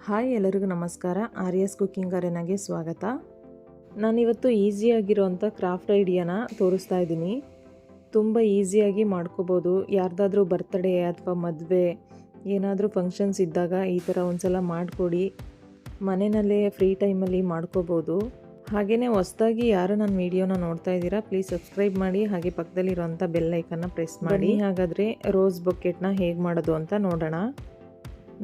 Hi ಎಲ್ಲರಿಗೂ ನಮಸ್ಕಾರ. ಆರ್ಯಸ್ cooking ಅರೆನಾಗೆ ಸ್ವಾಗತ. ನಾನಿವತ್ತು ಈಸಿಯಾಗಿರೋಂಥ ಕ್ರಾಫ್ಟ್ ಐಡಿಯಾನ ತೋರಿಸ್ತಾ ಇದ್ದೀನಿ. ತುಂಬ ಈಸಿಯಾಗಿ ಮಾಡ್ಕೋಬೋದು. ಯಾರ್ದಾದ್ರೂ ಬರ್ತ್ಡೇ ಅಥವಾ ಮದುವೆ ಏನಾದರೂ ಫಂಕ್ಷನ್ಸ್ ಇದ್ದಾಗ ಈ ಥರ ಒಂದ್ಸಲ ಮಾಡಿಕೊಡಿ. ಮನೆಯಲ್ಲೇ ಫ್ರೀ ಟೈಮಲ್ಲಿ ಮಾಡ್ಕೋಬೋದು. ಹಾಗೆಯೇ ಹೊಸದಾಗಿ ಯಾರು ನನ್ನ ವೀಡಿಯೋನ ನೋಡ್ತಾ ಇದ್ದೀರಾ ಪ್ಲೀಸ್ ಸಬ್ಸ್ಕ್ರೈಬ್ ಮಾಡಿ, ಹಾಗೆ ಪಕ್ಕದಲ್ಲಿರೋಂಥ ಬೆಲ್ ಐಕನ್ನ ಪ್ರೆಸ್ ಮಾಡಿ. ಹಾಗಾದರೆ ರೋಸ್ ಬೊಕೆಟ್ನ ಹೇಗೆ ಮಾಡೋದು ಅಂತ ನೋಡೋಣ.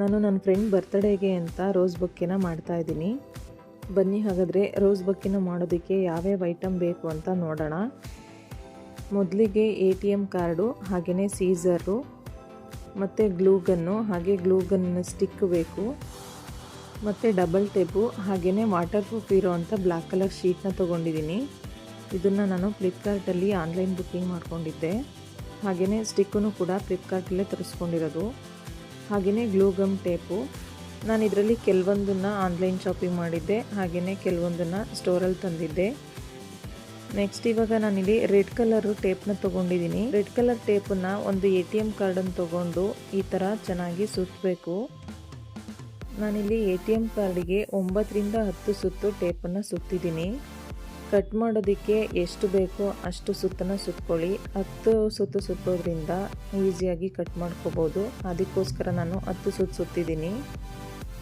ನಾನು ನನ್ನ ಫ್ರೆಂಡ್ ಬರ್ತ್ಡೇಗೆ ಅಂತ ರೋಸ್ ಬೊಕ್ಕೆನ ಮಾಡ್ತಾಯಿದ್ದೀನಿ. ಬನ್ನಿ ಹಾಗಾದರೆ ರೋಸ್ ಬೊಕ್ಕೆನ ಮಾಡೋದಕ್ಕೆ ಯಾವ್ಯಾವ ಐಟಮ್ ಬೇಕು ಅಂತ ನೋಡೋಣ. ಮೊದಲಿಗೆ ATM ಕಾರ್ಡು, ಹಾಗೆಯೇ ಸೀಸರು ಮತ್ತು ಗ್ಲೂಗನ್ನು, ಹಾಗೆ ಗ್ಲೂಗನ್ ಸ್ಟಿಕ್ ಬೇಕು, ಮತ್ತು ಡಬಲ್ ಟೇಪು, ಹಾಗೆಯೇ ವಾಟರ್ ಪ್ರೂಫ್ ಇರೋ ಅಂಥ ಬ್ಲ್ಯಾಕ್ ಕಲರ್ ಶೀಟ್ನ ತೊಗೊಂಡಿದ್ದೀನಿ. ಇದನ್ನು ನಾನು ಫ್ಲಿಪ್ಕಾರ್ಟಲ್ಲಿ ಆನ್ಲೈನ್ ಬುಕ್ಕಿಂಗ್ ಮಾಡ್ಕೊಂಡಿದ್ದೆ. ಹಾಗೆಯೇ ಸ್ಟಿಕ್ಕನ್ನು ಕೂಡ ಫ್ಲಿಪ್ಕಾರ್ಟಲ್ಲೇ ತರಿಸ್ಕೊಂಡಿರೋದು. ಹಾಗೆಯೇ ಗ್ಲೂಗಮ್ ಟೇಪು, ನಾನು ಇದರಲ್ಲಿ ಕೆಲವೊಂದನ್ನು ಆನ್ಲೈನ್ ಶಾಪಿಂಗ್ ಮಾಡಿದ್ದೆ, ಹಾಗೆಯೇ ಕೆಲವೊಂದನ್ನು ಸ್ಟೋರಲ್ಲಿ ತಂದಿದ್ದೆ. ನೆಕ್ಸ್ಟ್ ಇವಾಗ ನಾನಿಲ್ಲಿ ರೆಡ್ ಕಲರು ಟೇಪ್ನ ತೊಗೊಂಡಿದ್ದೀನಿ. ರೆಡ್ ಕಲರ್ ಟೇಪನ್ನು ಒಂದು ATM ಕಾರ್ಡನ್ನು ತೊಗೊಂಡು ಈ ಥರ ಚೆನ್ನಾಗಿ ಸುತ್ತಬೇಕು. ನಾನಿಲ್ಲಿ ATM ಕಾರ್ಡಿಗೆ 9 ರಿಂದ 10 ಸುತ್ತು ಟೇಪನ್ನು ಸುತ್ತಿದ್ದೀನಿ. ಕಟ್ ಮಾಡೋದಕ್ಕೆ ಎಷ್ಟು ಬೇಕೋ ಅಷ್ಟು ಸುತ್ತನ್ನು ಸುತ್ಕೊಳ್ಳಿ. 10 ಸುತ್ತು ಸುತ್ತೋದ್ರಿಂದ ಈಸಿಯಾಗಿ ಕಟ್ ಮಾಡ್ಕೋಬೋದು. ಅದಕ್ಕೋಸ್ಕರ ನಾನು 10 ಸುತ್ತು ಸುತ್ತಿದ್ದೀನಿ.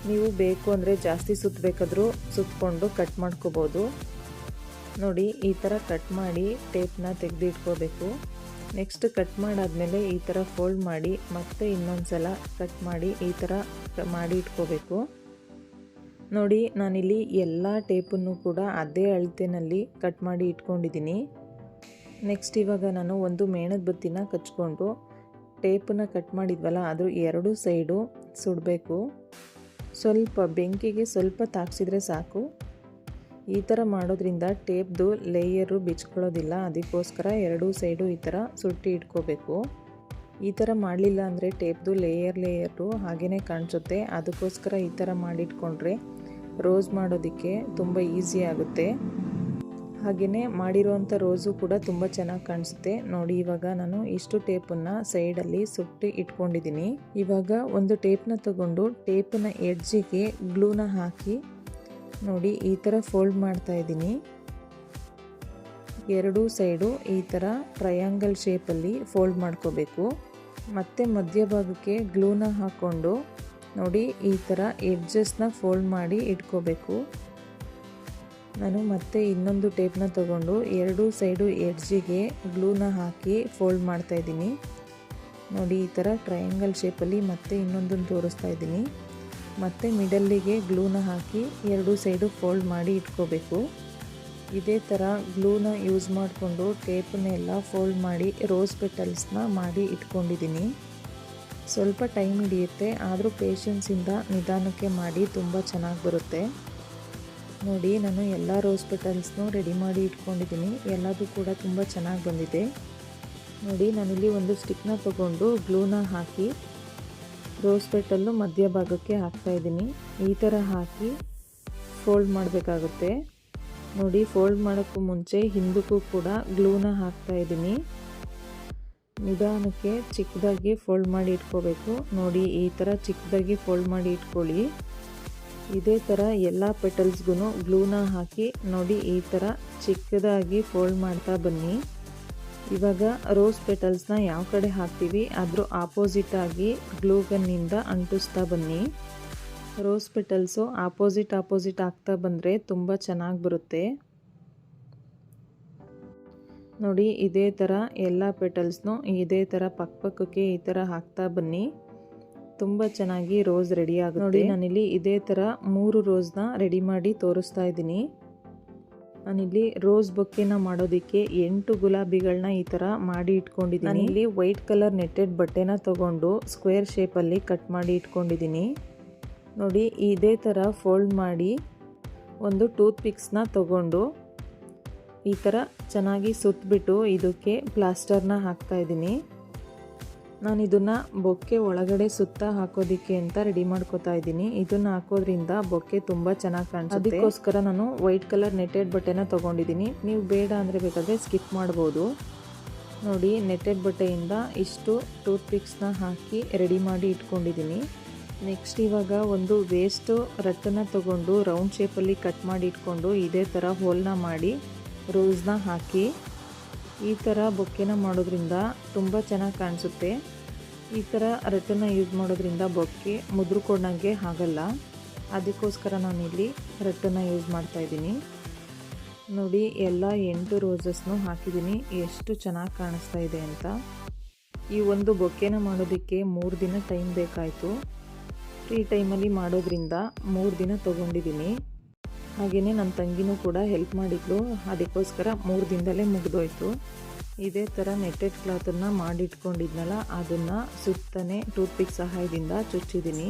ನೀವು ಬೇಕು ಅಂದರೆ ಜಾಸ್ತಿ ಸುತ್ತಬೇಕಾದ್ರೂ ಸುತ್ತಕೊಂಡು ಕಟ್ ಮಾಡ್ಕೋಬೋದು. ನೋಡಿ ಈ ಥರ ಕಟ್ ಮಾಡಿ ಟೇಪ್ನ ತೆಗೆದಿಟ್ಕೋಬೇಕು. ನೆಕ್ಸ್ಟ್ ಕಟ್ ಮಾಡಾದಮೇಲೆ ಈ ಥರ ಫೋಲ್ಡ್ ಮಾಡಿ ಮತ್ತೆ ಇನ್ನೊಂದು ಸಲ ಕಟ್ ಮಾಡಿ ಈ ಥರ ಮಾಡಿ ಇಟ್ಕೋಬೇಕು. ನೋಡಿ ನಾನಿಲ್ಲಿ ಎಲ್ಲ ಟೇಪನ್ನು ಕೂಡ ಅದೇ ಅಳತೆನಲ್ಲಿ ಕಟ್ ಮಾಡಿ ಇಟ್ಕೊಂಡಿದ್ದೀನಿ. ನೆಕ್ಸ್ಟ್ ಇವಾಗ ನಾನು ಒಂದು ಮೇಣದ ಬತ್ತಿನ ಕಚ್ಕೊಂಡು ಟೇಪನ್ನು ಕಟ್ ಮಾಡಿದ್ವಲ್ಲ ಅದ್ರ 2 ಸೈಡು ಸುಡಬೇಕು. ಸ್ವಲ್ಪ ಬೆಂಕಿಗೆ ಸ್ವಲ್ಪ ತಾಗಿಸಿದ್ರೆ ಸಾಕು. ಈ ಥರ ಮಾಡೋದ್ರಿಂದ ಟೇಪ್ದು ಲೇಯರು ಬಿಚ್ಕೊಳ್ಳೋದಿಲ್ಲ. ಅದಕ್ಕೋಸ್ಕರ 2 ಸೈಡು ಈ ಥರ ಸುಟ್ಟಿ ಇಟ್ಕೋಬೇಕು. ಈ ಥರ ಮಾಡಲಿಲ್ಲ ಅಂದರೆ ಟೇಪ್ದು ಲೇಯರು ಹಾಗೇ ಕಾಣಿಸುತ್ತೆ. ಅದಕ್ಕೋಸ್ಕರ ಈ ಥರ ಮಾಡಿಟ್ಕೊಂಡ್ರೆ ರೋಸ್ ಮಾಡೋದಕ್ಕೆ ತುಂಬ ಈಸಿ ಆಗುತ್ತೆ. ಹಾಗೆಯೇ ಮಾಡಿರೋವಂಥ ರೋಸು ಕೂಡ ತುಂಬ ಚೆನ್ನಾಗಿ ಕಾಣಿಸುತ್ತೆ. ನೋಡಿ ಇವಾಗ ನಾನು ಇಷ್ಟು ಟೇಪನ್ನು ಸೈಡಲ್ಲಿ ಸುಟ್ಟಿ ಇಟ್ಕೊಂಡಿದ್ದೀನಿ. ಇವಾಗ ಒಂದು ಟೇಪ್ನ ತಗೊಂಡು ಟೇಪನ್ನ ಎಡ್ಜಿಗೆ ಗ್ಲೂನ ಹಾಕಿ ನೋಡಿ ಈ ಥರ ಫೋಲ್ಡ್ ಮಾಡ್ತಾ ಇದ್ದೀನಿ. 2 ಸೈಡು ಈ ಥರ ಟ್ರಯಾಂಗಲ್ ಶೇಪಲ್ಲಿ ಫೋಲ್ಡ್ ಮಾಡ್ಕೋಬೇಕು. ಮತ್ತು ಮಧ್ಯಭಾಗಕ್ಕೆ ಗ್ಲೂನ ಹಾಕ್ಕೊಂಡು ನೋಡಿ ಈ ಥರ ಎಡ್ಜಸ್ನ ಫೋಲ್ಡ್ ಮಾಡಿ ಇಟ್ಕೋಬೇಕು. ನಾನು ಮತ್ತೆ ಇನ್ನೊಂದು ಟೇಪ್ನ ತಗೊಂಡು 2 ಸೈಡು ಎಡ್ಜಿಗೆ ಗ್ಲೂನ ಹಾಕಿ ಫೋಲ್ಡ್ ಮಾಡ್ತಾ ಇದ್ದೀನಿ. ನೋಡಿ ಈ ಥರ ಟ್ರಯಾಂಗಲ್ ಶೇಪಲ್ಲಿ ಮತ್ತೆ ಇನ್ನೊಂದನ್ನು ತೋರಿಸ್ತಾ ಇದ್ದೀನಿ. ಮತ್ತು ಮಿಡಲ್ಲಿಗೆ ಗ್ಲೂನ ಹಾಕಿ 2 ಸೈಡು ಫೋಲ್ಡ್ ಮಾಡಿ ಇಟ್ಕೋಬೇಕು. ಇದೇ ಥರ ಗ್ಲೂನ ಯೂಸ್ ಮಾಡಿಕೊಂಡು ಟೇಪನ್ನೆಲ್ಲ ಫೋಲ್ಡ್ ಮಾಡಿ ರೋಸ್ ಪೆಟಲ್ಸ್ನ ಮಾಡಿ ಇಟ್ಕೊಂಡಿದ್ದೀನಿ. ಸ್ವಲ್ಪ ಟೈಮ್ ಹಿಡಿಯುತ್ತೆ, ಆದರೂ ಪೇಷನ್ಸಿಂದ ನಿಧಾನಕ್ಕೆ ಮಾಡಿ ತುಂಬ ಚೆನ್ನಾಗಿ ಬರುತ್ತೆ. ನೋಡಿ ನಾನು ಎಲ್ಲ ರೋಸ್ ಪೆಟಲ್ಸ್ನೂ ರೆಡಿ ಮಾಡಿ ಇಟ್ಕೊಂಡಿದ್ದೀನಿ. ಎಲ್ಲದೂ ಕೂಡ ತುಂಬ ಚೆನ್ನಾಗಿ ಬಂದಿದೆ. ನೋಡಿ ನಾನಿಲ್ಲಿ ಒಂದು ಸ್ಟಿಕ್ನ ತಗೊಂಡು ಗ್ಲೂನ ಹಾಕಿ ರೋಸ್ ಪೆಟಲ್ಲು ಮಧ್ಯಭಾಗಕ್ಕೆ ಹಾಕ್ತಾಯಿದ್ದೀನಿ. ಈ ಥರ ಹಾಕಿ ಫೋಲ್ಡ್ ಮಾಡಬೇಕಾಗುತ್ತೆ. ನೋಡಿ ಫೋಲ್ಡ್ ಮಾಡೋಕ್ಕೂ ಮುಂಚೆ ಹಿಂದಕ್ಕೂ ಕೂಡ ಗ್ಲೂನ ಹಾಕ್ತಾಯಿದ್ದೀನಿ. ನಿಧಾನಕ್ಕೆ ಚಿಕ್ಕದಾಗಿ ಫೋಲ್ಡ್ ಮಾಡಿ ಇಟ್ಕೋಬೇಕು. ನೋಡಿ ಈ ಥರ ಚಿಕ್ಕದಾಗಿ ಫೋಲ್ಡ್ ಮಾಡಿ ಇಟ್ಕೊಳ್ಳಿ. ಇದೇ ಥರ ಎಲ್ಲ ಪೆಟಲ್ಸ್ಗೂ ಗ್ಲೂನ ಹಾಕಿ ನೋಡಿ ಈ ಥರ ಚಿಕ್ಕದಾಗಿ ಫೋಲ್ಡ್ ಮಾಡ್ತಾ ಬನ್ನಿ. ಇವಾಗ ರೋಸ್ ಪೆಟಲ್ಸ್ನ ಯಾವ ಕಡೆ ಹಾಕ್ತೀವಿ ಅದ್ರ ಆಪೋಸಿಟಾಗಿ ಗ್ಲೂಗನ್ನಿಂದ ಅಂಟಿಸ್ತಾ ಬನ್ನಿ. ರೋಸ್ ಪೆಟಲ್ಸು ಆಪೋಸಿಟ್ ಆಗ್ತಾ ಬಂದರೆ ತುಂಬ ಚೆನ್ನಾಗಿ ಬರುತ್ತೆ. ನೋಡಿ ಇದೇ ಥರ ಎಲ್ಲ ಪೆಟಲ್ಸ್ನು ಇದೇ ಥರ ಪಕ್ಕಕ್ಕೆ ಈ ಥರ ಹಾಕ್ತಾ ಬನ್ನಿ. ತುಂಬ ಚೆನ್ನಾಗಿ ರೋಸ್ ರೆಡಿ ಆಗುತ್ತೆ. ನೋಡಿ ನಾನಿಲ್ಲಿ ಇದೇ ಥರ 3 ರೋಸ್ನ ರೆಡಿ ಮಾಡಿ ತೋರಿಸ್ತಾ ಇದ್ದೀನಿ. ನಾನಿಲ್ಲಿ ರೋಸ್ ಬೊಕ್ಕೆನ ಮಾಡೋದಕ್ಕೆ 8 ಗುಲಾಬಿಗಳನ್ನ ಈ ಥರ ಮಾಡಿ ಇಟ್ಕೊಂಡಿದ್ದೀನಿ. ನಾನಿಲ್ಲಿ ವೈಟ್ ಕಲರ್ ನೆಟ್ಟೆಡ್ ಬಟ್ಟೆನ ತಗೊಂಡು ಸ್ಕ್ವೇರ್ ಶೇಪಲ್ಲಿ ಕಟ್ ಮಾಡಿ ಇಟ್ಕೊಂಡಿದ್ದೀನಿ. ನೋಡಿ ಇದೇ ಥರ ಫೋಲ್ಡ್ ಮಾಡಿ ಒಂದು ಟೂತ್ ಪಿಕ್ಸ್ನ ತಗೊಂಡು ಈ ಥರ ಚೆನ್ನಾಗಿ ಸುತ್ತಬಿಟ್ಟು ಇದಕ್ಕೆ ಪ್ಲಾಸ್ಟರ್ನ ಹಾಕ್ತಾ ಇದ್ದೀನಿ. ನಾನು ಇದನ್ನು ಬೊಕ್ಕೆ ಒಳಗಡೆ ಸುತ್ತ ಹಾಕೋದಕ್ಕೆ ಅಂತ ರೆಡಿ ಮಾಡ್ಕೋತಾ ಇದ್ದೀನಿ. ಇದನ್ನು ಹಾಕೋದ್ರಿಂದ ಬೊಕ್ಕೆ ತುಂಬ ಚೆನ್ನಾಗಿ ಕಾಣಿಸುತ್ತೆ. ಅದಕ್ಕೋಸ್ಕರ ನಾನು ವೈಟ್ ಕಲರ್ ನೆಟ್ಟೆಡ್ ಬಟ್ಟೆನ ತೊಗೊಂಡಿದ್ದೀನಿ. ನೀವು ಬೇಡ ಅಂದರೆ ಬೇಕಾದರೆ ಸ್ಕಿಪ್ ಮಾಡ್ಬೋದು. ನೋಡಿ ನೆಟ್ಟೆಡ್ ಬಟ್ಟೆಯಿಂದ ಇಷ್ಟು ಟೂತ್ ಪಿಕ್ಸ್ನ ಹಾಕಿ ರೆಡಿ ಮಾಡಿ ಇಟ್ಕೊಂಡಿದ್ದೀನಿ. ನೆಕ್ಸ್ಟ್ ಇವಾಗ ಒಂದು ವೇಸ್ಟ್ ರಟ್ಟನ್ನು ತಗೊಂಡು ರೌಂಡ್ ಶೇಪಲ್ಲಿ ಕಟ್ ಮಾಡಿ ಇಟ್ಕೊಂಡು ಇದೇ ಥರ ಹೋಲ್ನ ಮಾಡಿ ರೋಸ್ನ ಹಾಕಿ ಈ ಥರ ಬೊಕ್ಕೆನ ಮಾಡೋದ್ರಿಂದ ತುಂಬ ಚೆನ್ನಾಗಿ ಕಾಣಿಸುತ್ತೆ. ಈ ಥರ ರಟ್ಟನ್ನು ಯೂಸ್ ಮಾಡೋದ್ರಿಂದ ಬೊಕ್ಕೆ ಮುದ್ರುಕೊಂಡಂಗೆ ಆಗಲ್ಲ. ಅದಕ್ಕೋಸ್ಕರ ನಾನಿಲ್ಲಿ ರಟ್ಟನ್ನು ಯೂಸ್ ಮಾಡ್ತಾಯಿದ್ದೀನಿ. ನೋಡಿ ಎಲ್ಲ 8 ರೋಸಸ್ನು ಹಾಕಿದ್ದೀನಿ. ಎಷ್ಟು ಚೆನ್ನಾಗಿ ಕಾಣಿಸ್ತಾ ಇದೆ ಅಂತ. ಈ ಒಂದು ಬೊಕ್ಕೆನ ಮಾಡೋದಕ್ಕೆ 3 ದಿನ ಟೈಮ್ ಬೇಕಾಯಿತು. ಫ್ರೀ ಟೈಮಲ್ಲಿ ಮಾಡೋದ್ರಿಂದ 3 ದಿನ ತೊಗೊಂಡಿದ್ದೀನಿ. ಹಾಗೆಯೇ ನನ್ನ ತಂಗಿನೂ ಕೂಡ ಹೆಲ್ಪ್ ಮಾಡಿದ್ಲು. ಅದಕ್ಕೋಸ್ಕರ 3 ದಿನದಲ್ಲೇ ಮುಗಿದೋಯ್ತು. ಇದೇ ಥರ ನೆಟ್ಟೆಡ್ ಕ್ಲಾತನ್ನು ಮಾಡಿಟ್ಕೊಂಡಿದ್ನಲ್ಲ ಅದನ್ನು ಸುತ್ತನೇ ಟೂತ್ಪಿಕ್ ಸಹಾಯದಿಂದ ಚುಚ್ಚಿದ್ದೀನಿ.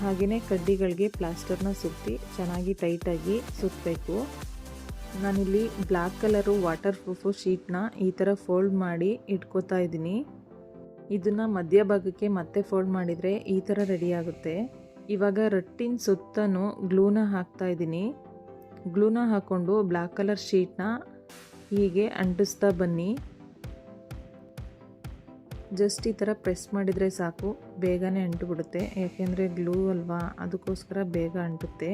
ಹಾಗೆಯೇ ಕಡ್ಡಿಗಳಿಗೆ ಪ್ಲಾಸ್ಟರ್ನ ಸುತ್ತಿ ಚೆನ್ನಾಗಿ ಟೈಟಾಗಿ ಸುತ್ತಬೇಕು. ನಾನಿಲ್ಲಿ ಬ್ಲ್ಯಾಕ್ ಕಲರು ವಾಟರ್ ಪ್ರೂಫು ಶೀಟ್ನ ಈ ಥರ ಫೋಲ್ಡ್ ಮಾಡಿ ಇಟ್ಕೋತಾ ಇದ್ದೀನಿ. ಇದನ್ನು ಮಧ್ಯಭಾಗಕ್ಕೆ ಮತ್ತೆ ಫೋಲ್ಡ್ ಮಾಡಿದರೆ ಈ ಥರ ರೆಡಿ ಆಗುತ್ತೆ. ಇವಾಗ ರಟ್ಟಿನ ಸುತ್ತನೂ ಗ್ಲೂನ ಹಾಕ್ತಾ ಇದ್ದೀನಿ. ಗ್ಲೂನ ಹಾಕ್ಕೊಂಡು ಬ್ಲ್ಯಾಕ್ ಕಲರ್ ಶೀಟ್ನ ಹೀಗೆ ಅಂಟಿಸ್ತಾ ಬನ್ನಿ. ಜಸ್ಟ್ ಈ ಥರ ಪ್ರೆಸ್ ಮಾಡಿದರೆ ಸಾಕು, ಬೇಗನೆ ಅಂಟುಬಿಡುತ್ತೆ. ಯಾಕೆಂದರೆ ಗ್ಲೂ ಅಲ್ವಾ, ಅದಕ್ಕೋಸ್ಕರ ಬೇಗ ಅಂಟುತ್ತೆ.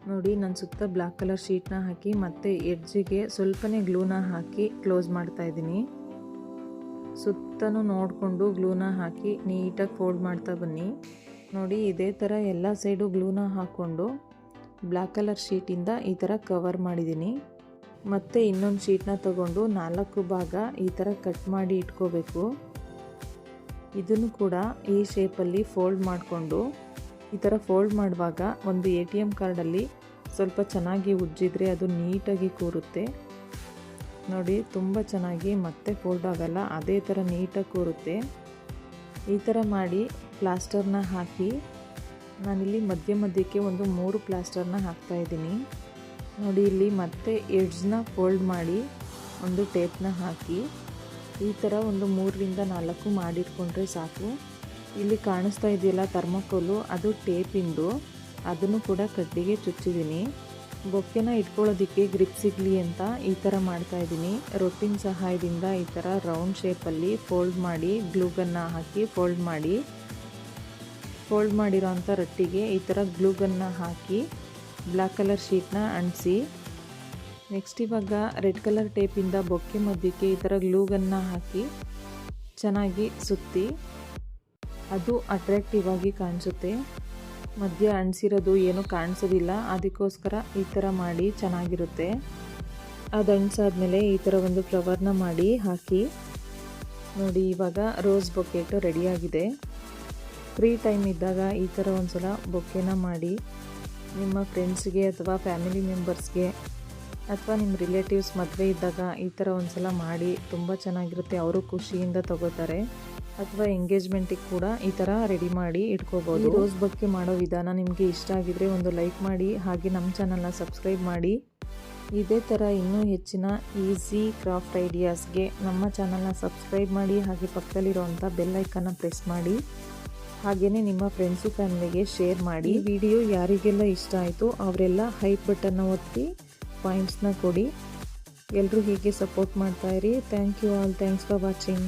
ನೋಡಿ ನಾನು ಸುತ್ತ ಬ್ಲ್ಯಾಕ್ ಕಲರ್ ಶೀಟ್ನ ಹಾಕಿ ಮತ್ತೆ ಎಡ್ಜಿಗೆ ಸ್ವಲ್ಪನೇ ಗ್ಲೂನ ಹಾಕಿ ಕ್ಲೋಸ್ ಮಾಡ್ತಾ ಇದ್ದೀನಿ. ಸುತ್ತನೂ ನೋಡಿಕೊಂಡು ಗ್ಲೂನ ಹಾಕಿ ನೀಟಾಗಿ ಫೋಲ್ಡ್ ಮಾಡ್ತಾ ಬನ್ನಿ. ನೋಡಿ ಇದೇ ಥರ ಎಲ್ಲ ಸೈಡು ಗ್ಲೂನ ಹಾಕ್ಕೊಂಡು ಬ್ಲ್ಯಾಕ್ ಕಲರ್ ಶೀಟಿಂದ ಈ ಥರ ಕವರ್ ಮಾಡಿದ್ದೀನಿ. ಮತ್ತು ಇನ್ನೊಂದು ಶೀಟ್ನ ತಗೊಂಡು 4 ಭಾಗ ಈ ಥರ ಕಟ್ ಮಾಡಿ ಇಟ್ಕೋಬೇಕು. ಇದನ್ನು ಕೂಡ ಈ ಶೇಪಲ್ಲಿ ಫೋಲ್ಡ್ ಮಾಡಿಕೊಂಡು ಈ ಥರ ಫೋಲ್ಡ್ ಮಾಡುವಾಗ ಒಂದು ATM ಕಾರ್ಡಲ್ಲಿ ಸ್ವಲ್ಪ ಚೆನ್ನಾಗಿ ಉಜ್ಜಿದ್ರೆ ಅದು ನೀಟಾಗಿ ಕೂರುತ್ತೆ. ನೋಡಿ ತುಂಬ ಚೆನ್ನಾಗಿ ಮತ್ತೆ ಫೋಲ್ಡ್ ಆಗಲ್ಲ, ಅದೇ ಥರ ನೀಟಾಗಿ ಕೂರುತ್ತೆ. ಈ ಥರ ಮಾಡಿ ಪ್ಲಾಸ್ಟರ್ನ ಹಾಕಿ ನಾನಿಲ್ಲಿ ಮಧ್ಯಕ್ಕೆ ಒಂದು 3 ಪ್ಲಾಸ್ಟರ್ನ ಹಾಕ್ತಾಯಿದ್ದೀನಿ. ನೋಡಿ ಇಲ್ಲಿ ಮತ್ತೆ ಎಡ್ಜ್ನ ಫೋಲ್ಡ್ ಮಾಡಿ ಒಂದು ಟೇಪ್ನ ಹಾಕಿ ಈ ಥರ ಒಂದು 3ರಿಂದ 4 ಮಾಡಿಟ್ಕೊಂಡ್ರೆ ಸಾಕು. ಇಲ್ಲಿ ಕಾಣಿಸ್ತಾ ಇದೆಯಲ್ಲ ಥರ್ಮೋಕೋಲು, ಅದು ಟೇಪಿಂದು. ಅದನ್ನು ಕೂಡ ಕಡ್ಡಿಗೆ ಚುಚ್ಚಿದ್ದೀನಿ. ಬೊಕ್ಕೆನ ಇಟ್ಕೊಳ್ಳೋದಕ್ಕೆ ಗ್ರಿಪ್ ಸಿಗಲಿ ಅಂತ ಈ ಥರ ಮಾಡ್ತಾಯಿದ್ದೀನಿ. ರೊಟ್ಟಿನ ಸಹಾಯದಿಂದ ಈ ಥರ ರೌಂಡ್ ಶೇಪಲ್ಲಿ ಫೋಲ್ಡ್ ಮಾಡಿ ಗ್ಲೂಗನ್ನ ಹಾಕಿ ಫೋಲ್ಡ್ ಮಾಡಿರೋ ಅಂಥ ರೊಟ್ಟಿಗೆ ಈ ಥರ ಗ್ಲೂಗನ್ನ ಹಾಕಿ ಬ್ಲ್ಯಾಕ್ ಕಲರ್ ಶೀಟ್ನ ಅಂಟಿಸಿ ನೆಕ್ಸ್ಟ್ ಇವಾಗ ರೆಡ್ ಕಲರ್ ಟೇಪಿಂದ ಬೊಕ್ಕೆ ಮಧ್ಯಕ್ಕೆ ಈ ಥರ ಗ್ಲೂಗನ್ನ ಹಾಕಿ ಚೆನ್ನಾಗಿ ಸುತ್ತಿ ಅದು ಅಟ್ರಾಕ್ಟಿವ್ ಆಗಿ ಕಾಣಿಸುತ್ತೆ. ಮಧ್ಯ ಅಂಟಿಸಿರೋದು ಏನೂ ಕಾಣಿಸೋದಿಲ್ಲ, ಅದಕ್ಕೋಸ್ಕರ ಈ ಥರ ಮಾಡಿ ಚೆನ್ನಾಗಿರುತ್ತೆ. ಅದು ಅಂಟಿಸಾದ್ಮೇಲೆ ಈ ಥರ ಒಂದು ಫ್ಲವರ್ನ ಮಾಡಿ ಹಾಕಿ ನೋಡಿ ಇವಾಗ ರೋಸ್ ಬೊಕೆಟು ರೆಡಿಯಾಗಿದೆ. ಫ್ರೀ ಟೈಮ್ ಇದ್ದಾಗ ಈ ಥರ ಒಂದು ಸಲ ಬೊಕ್ಕೆನ ಮಾಡಿ ನಿಮ್ಮ ಫ್ರೆಂಡ್ಸ್ಗೆ ಅಥವಾ ಫ್ಯಾಮಿಲಿ ಮೆಂಬರ್ಸ್ಗೆ ಅಥವಾ ನಿಮ್ಮ ರಿಲೇಟಿವ್ಸ್ ಮದುವೆ ಇದ್ದಾಗ ಈ ಥರ ಒಂದು ಸಲ ಮಾಡಿ ತುಂಬ ಚೆನ್ನಾಗಿರುತ್ತೆ. ಅವರು ಖುಷಿಯಿಂದ ತಗೋತಾರೆ. ಅಥವಾ ಎಂಗೇಜ್ಮೆಂಟಿಗೆ ಕೂಡ ಈ ಥರ ರೆಡಿ ಮಾಡಿ ಇಟ್ಕೋಬೋದು. ರೋಸ್ ಬೊಕ್ಕೆ ಮಾಡೋ ವಿಧಾನ ನಿಮಗೆ ಇಷ್ಟ ಆಗಿದ್ರೆ ಒಂದು ಲೈಕ್ ಮಾಡಿ, ಹಾಗೆ ನಮ್ಮ ಚಾನಲ್ನ ಸಬ್ಸ್ಕ್ರೈಬ್ ಮಾಡಿ. ಇದೇ ಥರ ಇನ್ನೂ ಹೆಚ್ಚಿನ ಈಸಿ ಕ್ರಾಫ್ಟ್ ಐಡಿಯಾಸ್ಗೆ ನಮ್ಮ ಚಾನಲ್ನ ಸಬ್ಸ್ಕ್ರೈಬ್ ಮಾಡಿ, ಹಾಗೆ ಪಕ್ಕದಲ್ಲಿರೋವಂಥ ಬೆಲ್ ಐಕನ್ನ ಪ್ರೆಸ್ ಮಾಡಿ. ಹಾಗೆಯೇ ನಿಮ್ಮ ಫ್ರೆಂಡ್ಸು ಫ್ಯಾಮಿಲಿಗೆ ಶೇರ್ ಮಾಡಿ. ಈ ವಿಡಿಯೋ ಯಾರಿಗೆಲ್ಲ ಇಷ್ಟ ಆಯಿತು ಅವರೆಲ್ಲ ಹೈಪ್ ಬಟನ್ನ ಒತ್ತಿ ಪಾಯಿಂಟ್ಸ್ನ ಕೊಡಿ. ಎಲ್ಲರೂ ಹೀಗೆ ಸಪೋರ್ಟ್ ಮಾಡ್ತಾಯಿರಿ. Thank you all. Thanks for watching.